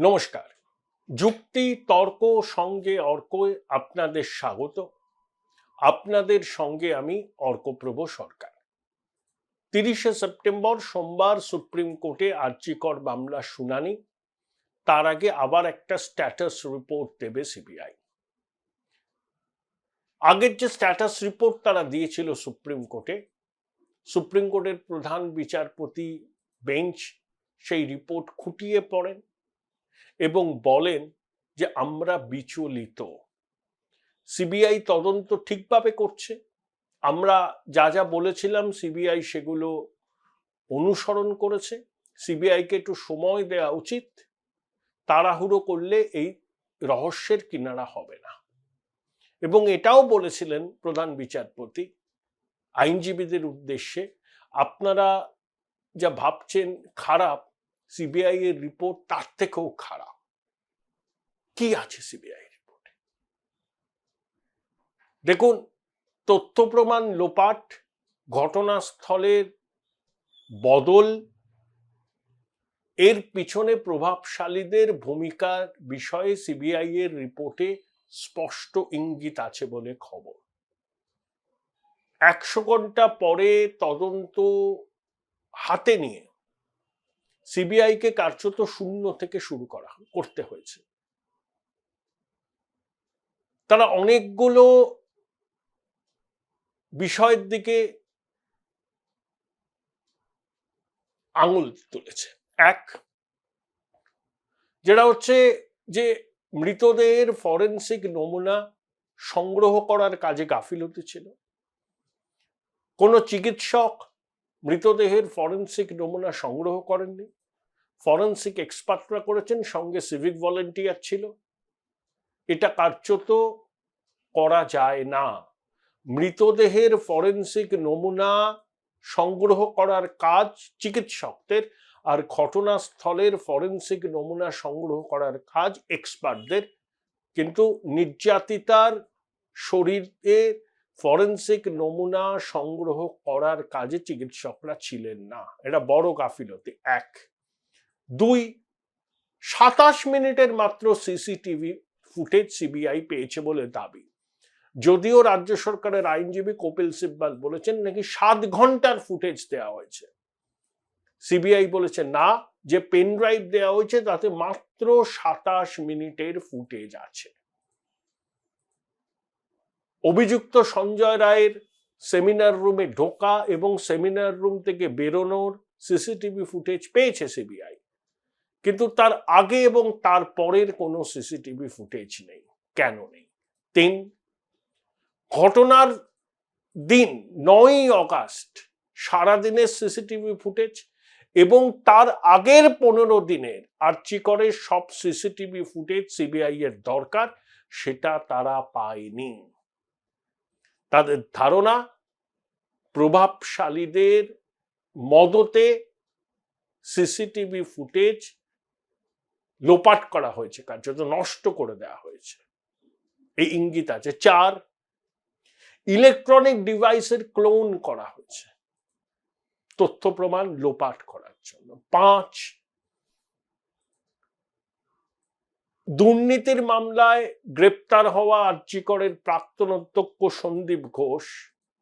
নমস্কার। যুক্তি তর্ক সঙ্গে অর্কয় আপনাদের স্বাগত। আপনাদের সঙ্গে আমি অর্কপ্রভ সরকার। 30শে সেপ্টেম্বর সোমবার সুপ্রিম কোর্টে আরজি কর মামলা শুনানি। তার আগে আবার একটা স্ট্যাটাস রিপোর্ট দেবে সিবিআই। আগের যে স্ট্যাটাস রিপোর্ট তারা দিয়েছিল সুপ্রিম কোর্টে, সুপ্রিম কোর্টের প্রধান বিচারপতি বেঞ্চ সেই রিপোর্ট খুঁটিয়ে পড়েন এবং বলেন যে আমরা বিচলিত, সিবিআই তদন্ত ঠিকভাবে করছে, আমরা যা যা বলেছিলাম সিবিআই সেগুলো অনুসরণ করেছে, সিবিআইকে একটু সময় দেওয়া উচিত, তাড়াহুড়ো করলে এই রহস্যের কিনারা হবে না। এবং এটাও বলেছিলেন প্রধান বিচারপতি আইনজীবীদের উদ্দেশ্যে, আপনারা যা ভাবছেন খারাপ, সিবিআই এর রিপোর্ট তার থেকেও খারাপ। কি আছে সিবিআই রিপোর্টে? দেখুন, তথ্য প্রমাণ লোপাট, ঘটনাস্থলের বদল, এর পিছনে প্রভাবশালীদের ভূমিকার বিষয়ে সিবিআই এর রিপোর্টে স্পষ্ট ইঙ্গিত আছে বলে খবর। 100 ঘন্টা পরে তদন্ত হাতে নিয়ে সিবিআইকে কার্যত শূন্য থেকে শুরু করতে হয়েছে। তারা অনেকগুলো বিষয়ের দিকে আঙুল তুলেছে। এক, যেটা হচ্ছে যে মৃতদেহের ফরেনসিক নমুনা সংগ্রহ করার কাজে গাফিলতি ছিল। কোনো চিকিৎসক মৃতদেহের ফরেনসিক নমুনা সংগ্রহ করেননি, ফরেনসিক এক্সপার্টরা করেছেন, সঙ্গে সিভিক ভলেন্টিয়ার ছিল। এটা কার্যত করা যায় না। মৃতদেহের ফরেনসিক নমুনা সংগ্রহ করার কাজ চিকিৎসকদের, আর ঘটনাস্থলের ফরেনসিক নমুনা সংগ্রহ করার কাজ এক্সপার্টদের। কিন্তু নির্যাতিতার শরীরে ফরেনসিক নমুনা সংগ্রহ করার কাজে চিকিৎসকরা ছিলেন না। এটা বড় গাফিলতি। এক। দুই, 27 মিনিটের মাত্র সিসিটিভি ফুটেজ সিবিআই পেয়েছে বলে দাবি, যদিও রাজ্য সরকারের আইনজীবী কপিল সিব্বাল বলেছেন নাকি 7 ঘন্টার ফুটেজ দেওয়া হয়েছে। সিবিআই বলেছে না, যে পেন ড্রাইভ দেওয়া হয়েছে তাতে মাত্র 27 মিনিটের ফুটেজ আছে। অভিযুক্ত সঞ্জয় রায়ের সেমিনার রুমে ঢোকা এবং সেমিনার রুম থেকে বেরোনোর সিসিটিভি ফুটেজ পেয়েছে সিবিআই, কিন্তু তার আগে এবং তার পরের কোনো সিসিটিভি ফুটেজ নেই। কেন নেই? 3, ঘটনার দিন 9ই অগাস্ট সারাদিনের সিসিটিভি ফুটেজ এবং তার আগের 15 দিনের আরজি করের সব সিসিটিভি ফুটেজ সিবিআই এর দরকার, সেটা তারা পায়নি। তাদের ধারণা প্রভাবশালীদের মদতে সিসিটিভি ফুটেজ লোপাট করা হয়েছে, কার্যত নষ্ট করে দেওয়া হয়েছে, এই ইঙ্গিত আছে। 4, ইলেকট্রনিক ডিভাইসের ক্লোন করা হয়েছে তথ্য প্রমাণ লোপাট করার জন্য। 5, দুর্নীতির মামলায় গ্রেপ্তার হওয়া আরজি করের প্রাক্তন অধ্যক্ষ সন্দীপ ঘোষ,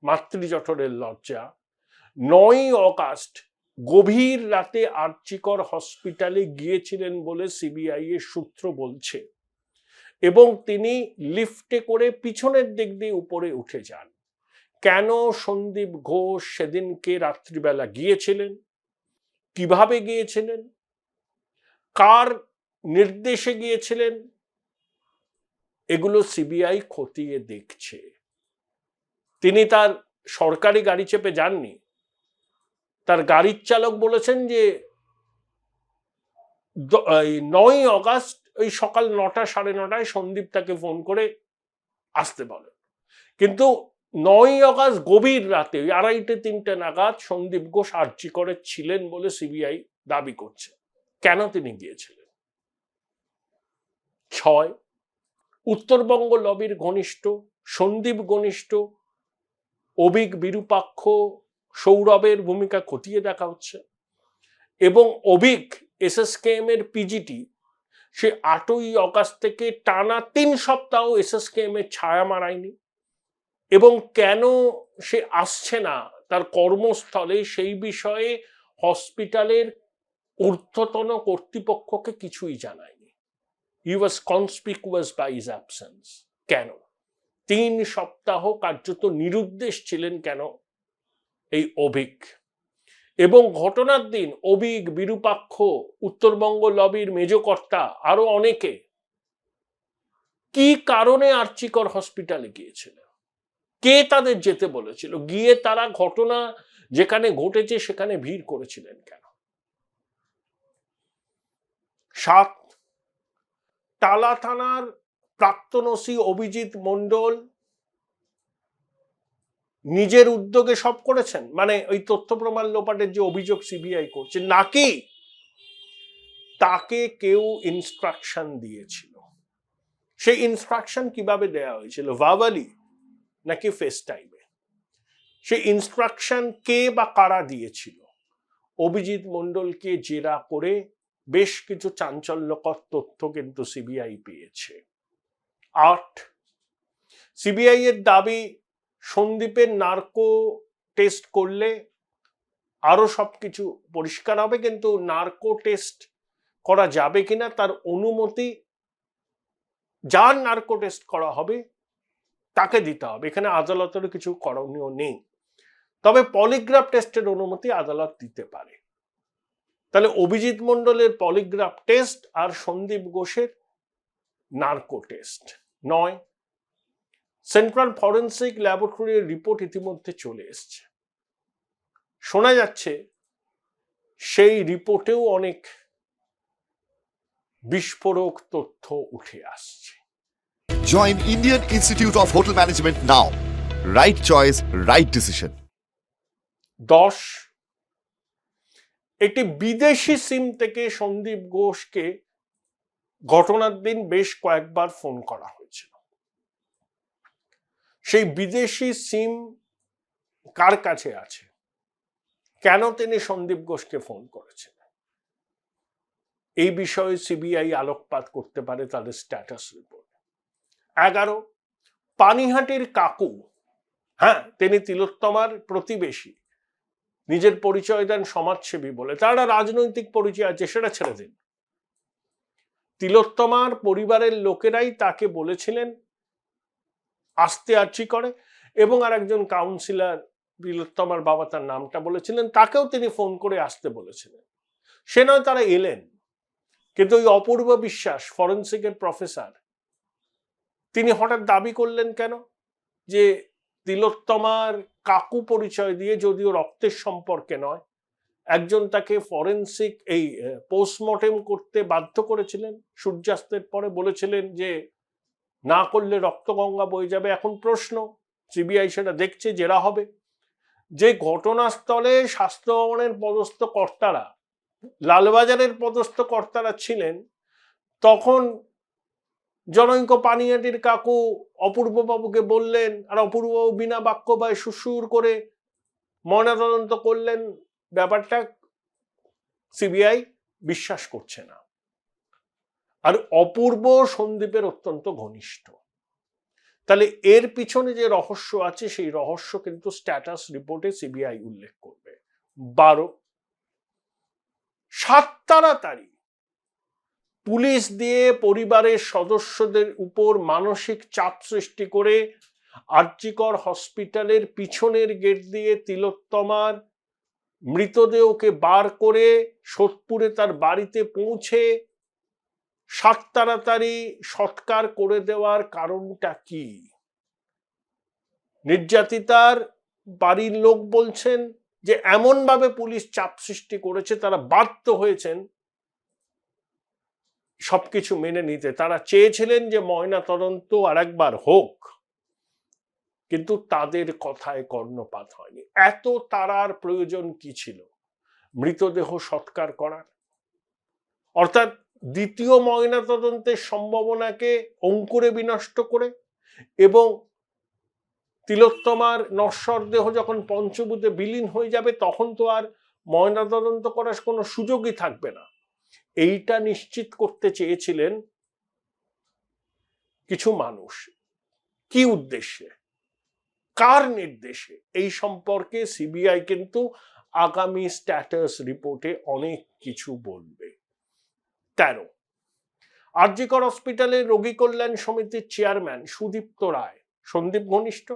মাতৃজঠরের লজ্জা, 9ই অগাস্ট গভীর রাতে আরজি কর হসপিটালে গিয়েছিলেন বলে সিবিআই এর সূত্র বলছে, এবং তিনি লিফটে করে পিছনের দিক দিয়ে উপরে উঠে যান। কেন সন্দীপ ঘোষ সেদিনকে রাত্রিবেলা গিয়েছিলেন, কিভাবে গিয়েছিলেন, কার নির্দেশে গিয়েছিলেন, এগুলো সিবিআই খতিয়ে দেখছে। তিনি তার সরকারি গাড়ি চেপে যাননি। তার গাড়ির চালক বলেছেন যে 9ই অগাস্ট ওই সকাল 9টা 9:30 সন্দীপ তাকে ফোন করে আসতে বলে, কিন্তু 9ই অগাস্ট গভীর রাতে 2:30-3টে নাগাদ সন্দীপ ঘোষ আরজি করে ছিলেন বলে সিবিআই দাবি করছে। কেন তিনি গিয়েছিলেন? 6, উত্তরবঙ্গ লবির ঘনিষ্ঠ, সন্দীপ ঘনিষ্ঠ অভিক, বিরূপাক্ষ, সৌরভের ভূমিকা খতিয়ে দেখা হচ্ছে, এবং অভিক এসএসকেএম এর পিজিটি সে 8ই অগাস্ট থেকে টানা 3 সপ্তাহ এসএসকেএম এর ছায়া মারায়নি, এবং কেন সে আসছে না তার কর্মস্থলে সেই বিষয়ে হসপিটালের ঊর্ধ্বতন কর্তৃপক্ষকে কিছুই জানায়নি। হি ওয়াজ কনসপিকুয়াস বাই হিজ অ্যাবসেন্স। কেন 3 সপ্তাহ কার্যত নিরুদ্দেশ ছিলেন কেন এই অভিক? এবং ঘটনার দিন অভিক, বিরূপাক্ষ, উত্তরবঙ্গ লবির মেজকর্তা আরো অনেকে কি কারণে আর্চিকর হসপিটালে গিয়েছিল? কে তাদের যেতে বলেছিল? গিয়ে তারা ঘটনা যেখানে ঘটেছে সেখানে ভিড় করেছিলেন কেন? 7, টালা থানার প্রাক্তন ওসি অভিজিৎ মণ্ডল নিজের উদ্যোগে সব করেছেন, মানে ওই তথ্য প্রমাণ লোপাটের যে অভিযোগ সিবিআই করছে, নাকি তাকে কেউ ইনস্ট্রাকশন দিয়েছিল? সেই ইনস্ট্রাকশন কিভাবে দেয়া হয়েছিল, ভার্বালি নাকি ফেস টাইমে? সেই ইনস্ট্রাকশন কে বা কারা দিয়েছিল? অভিজিৎ মণ্ডলকে জেরা করে বেশ কিছু চাঞ্চল্যকর তথ্য কিন্তু সিবিআই পেয়েছে। 8, সিবিআই এর দাবি সন্দীপের নার্কো টেস্ট করলে আরো সবকিছু পরিষ্কার হবে, কিন্তু নার্কো টেস্ট করা যাবে কিনা তার অনুমতি যার নার্কো টেস্ট করা হবে তাকে দিতে হবে, এখানে আদালতের কিছু করণীয় নেই। তবে পলিগ্রাফ টেস্টের অনুমতি আদালত দিতে পারে। তাহলে অভিজিৎ মণ্ডলের পলিগ্রাফ টেস্ট আর সন্দীপ ঘোষের নার্কো টেস্ট। 9, সেন্ট্রাল ফরেন্সিক ল্যাবরেটরির রিপোর্ট ইতিমধ্যে চলে এসছে। শোনা যাচ্ছে সেই রিপোর্টেও অনেক বিস্ফোরক তথ্য উঠে আসছে। Join Indian Institute of Hotel Management now. Right choice, right decision. 10, একটি বিদেশি সিম থেকে সন্দীপ ঘোষকে ঘটনার দিন বেশ কয়েকবার ফোন করা হয়েছিল। সেই বিদেশি সিম কার কাছে আছে? কেন তিনি সন্দীপ ঘোষকে ফোন করেছেন? এই বিষয়ে সিবিআই আলোকপাত করতে পারে তাদের স্ট্যাটাস রিপোর্ট। 11, পানিহাটির কাকু, হ্যাঁ তিনি তিলোত্তমার প্রতিবেশী, নিজের পরিচয় দেন সমাজসেবী বলে, তারা রাজনৈতিক পরিচয় আছে সেটা ছেড়ে দিন। তিলোত্তমার পরিবারের লোকেরাই তাকে বলেছিলেন আসতে আর্চি করে, এবং আর একজন কাউন্সিলর তিলোত্তমার বাবা তার নামটা বলেছিলেন, তাকেও তিনি ফোন করে আসতে বলেছিলেন। সে নয় তারা এলেন, কিন্তু ওই অপূর্ব বিশ্বাস ফরেন্সিকের প্রফেসর তিনি হঠাৎ দাবি করলেন কেন যে তিলোত্তমার কাকু পরিচয় দিয়ে, যদিও রক্তের সম্পর্কে নয়, একজন তাকে ফরেন্সিক এই পোস্টমর্টেম করতে বাধ্য করেছিলেন সূর্যাস্তের পরে, বলেছিলেন যে না করলে রক্তগঙ্গা বয়ে যাবে। এখন প্রশ্ন, সিবিআই সেটা দেখছে, জেরা হবে, যে ঘটনাস্থলে স্বাস্থ্য ভবনের পদস্থ কর্তারা, লালবাজারের পদস্থ কর্তারা ছিলেন, তখন জনৈক পানিহাটির কাকু অপূর্ববাবুকে বললেন, আর অপূর্ববাবু বিনা বাক্যবায় সুসুর করে ময়নাতদন্ত করলেন। ব্যাপারটা সিবিআই বিশ্বাস করছে না। আর অপূর্ব সন্দীপের অত্যন্ত ঘনিষ্ঠ। তাহলে এর পিছনে যে রহস্য আছে সেই রহস্য কিন্তু স্ট্যাটাস রিপোর্টে সিবিআই উল্লেখ করবে। 12, 7 তাড়াতাড়ি পুলিশ দিয়ে পরিবারের সদস্যদের উপর মানসিক চাপ সৃষ্টি করে আরজিকর হসপিটালের পিছনের গেট দিয়ে তিলোত্তমার মৃতদেহকে বার করে সোদপুরে তার বাড়িতে পৌঁছে 7 তাড়াতাড়ি সৎকার করে দেওয়ার কারণটা কি? নির্যাতিতার বাড়ির লোক বলছেন যে এমন ভাবে পুলিশ চাপ সৃষ্টি করেছে, তারা বাধ্য হয়েছেন সবকিছু মেনে নিতে। তারা চেয়েছিলেন যে ময়না তদন্ত আরেকবার হোক, কিন্তু তাদের কথায় কর্ণপাত হয়নি। এত তাড়ার প্রয়োজন কি ছিল মৃতদেহ সৎকার করার? অর্থাৎ দ্বিতীয় ময়না তদন্তের সম্ভাবনাকে অঙ্কুরে বিনষ্ট করে, এবং তিলোত্তমার নশ্বর দেহ যখন পঞ্চভূতে বিলীন হয়ে যাবে তখন তো আর ময়না তদন্ত করার কোনো সুযোগই থাকবে না। এইটা নিশ্চিত করতে চেয়েছিলেন কিছু মানুষ। কি উদ্দেশ্যে, কার নির্দেশে, এই সম্পর্কে সিবিআই কিন্তু আগামী স্ট্যাটাস রিপোর্টে অনেক কিছু বলবে। 13, আর.জি. কর হসপিটালের রোগী কল্যাণ সমিতির চেয়ারম্যান সুদীপ্ত রায়, সন্দীপ ঘনিষ্ঠ।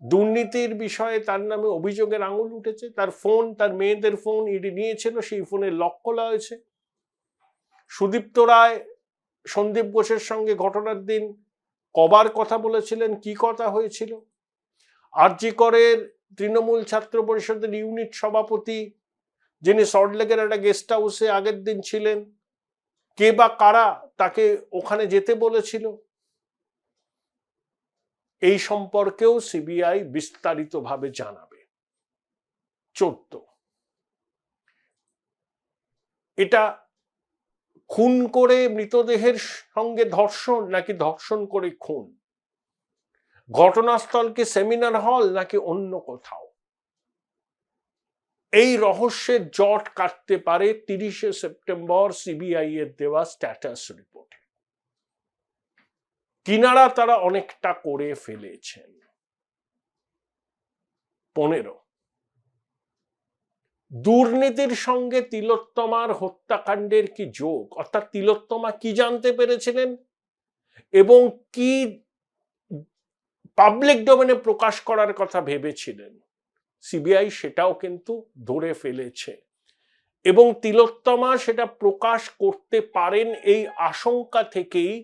দুর্নীতির বিষয়ে তার নামে অভিযোগের আঙুল উঠেছে। তার ফোন, তার মেয়েদের ফোন ইডি নিয়েছিল, সেই ফোনে লক খোলা হয়েছে। সুদীপ্ত রায় সন্দীপ ঘোষের সঙ্গে ঘটনার দিন কবার কথা বলেছিলেন, কি কথা হয়েছিল। আর.জি. করের তৃণমূল ছাত্র পরিষদের ইউনিট সভাপতি, যিনি সল্টলেকের একটা গেস্ট হাউসে আগের দিন ছিলেন, কে বা কারা তাকে ওখানে যেতে বলেছিল, এই সম্পর্কেও সিবিআই বিস্তারিতভাবে জানাবে। 14, এটা খুন করে মৃতদেহের সঙ্গে ধর্ষণ নাকি ধর্ষণ করে খুন, ঘটনাস্থলকে সেমিনার হল নাকি অন্য কোথাও, এই রহস্যের জট কাটতে পারে 30শে সেপ্টেম্বর সিবিআই এর দেওয়া স্ট্যাটাস রিপোর্টে। কিনারা তারা অনেকটা করে ফেলেছেন। 15, দুর্নীতির সঙ্গে তিলোত্তমার হত্যাকাণ্ডের কি যোগ, অর্থাৎ তিলোত্তমা কি জানতে পেরেছিলেন এবং কি পাবলিক ডোমেনে প্রকাশ করার কথা ভেবেছিলেন, সিবিআই সেটাও কিন্তু ধরে ফেলেছে এবং তিলোত্তমা সেটা প্রকাশ করতে পারেন এই আশঙ্কা থেকেই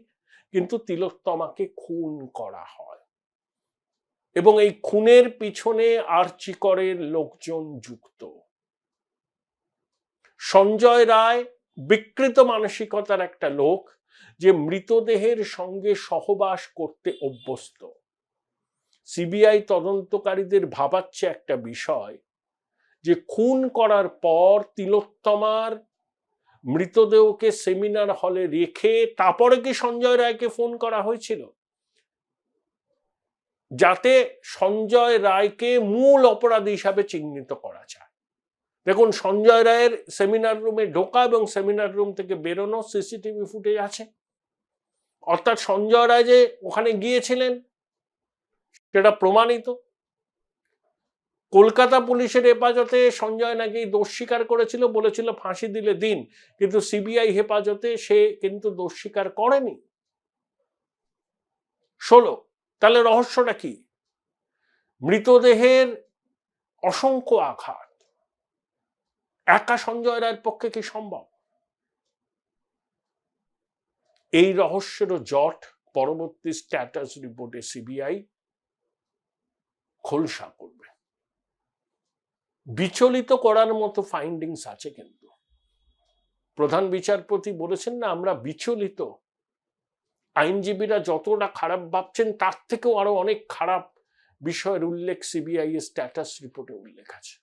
কিন্তু তিলোত্তমাকে খুন করা হয় এবং এই খুনের পিছনে আর.জি. করের লোকজন যুক্ত। সঞ্জয় রায় বিকৃত মানসিকতার একটা লোক, যে মৃতদেহের সঙ্গে সহবাস করতে অভ্যস্ত। সিবিআই তদন্তকারীদের ভাবাচ্ছে একটা বিষয়, যে খুন করার পর তিলোত্তমার মৃতদেহকে সেমিনার হলে রেখে তারপরে কি সঞ্জয় রায়কে ফোন করা হয়েছিল, যাতে সঞ্জয় রায়কে মূল অপরাধী হিসাবে চিহ্নিত করা যায়। দেখুন, সঞ্জয় রায়ের সেমিনার রুমে ঢোকা এবং সেমিনার রুম থেকে বেরোনো সিসিটিভি ফুটেজ আছে, অর্থাৎ সঞ্জয় রায় যে ওখানে গিয়েছিলেন সেটা প্রমাণিত। কলকাতা পুলিশের হেফাজতে সঞ্জয় নাকি দোষ স্বীকার করেছিল, বলেছিল ফাঁসি দিলে দিন, কিন্তু সিবিআই হেফাজতে সে কিন্তু দোষ স্বীকার করেনি। 16, তাহলে রহস্যটা কি? মৃতদেহের অসংখ্য আঘাত একা সঞ্জয় রায়ের পক্ষে কি সম্ভব? এই রহস্যেরও জট পরবর্তী স্ট্যাটাস রিপোর্টে সিবিআই খোলসা করবে। বিচলিত করার মতো ফাইন্ডিংস আছে, কিন্তু প্রধান বিচারপতি বলেছেন না, আমরা বিচলিত। আইনজীবীরা যতটা খারাপ ভাবছেন তার থেকেও আরো অনেক খারাপ বিষয়ের উল্লেখ সিবিআই এর স্ট্যাটাস রিপোর্টে উল্লেখ আছে।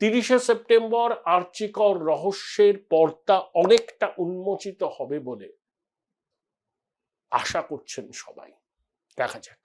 30শে সেপ্টেম্বর আর.জি. কর রহস্যের পর্দা অনেকটা উন্মোচিত হবে বলে আশা করছেন সবাই। দেখা যাক।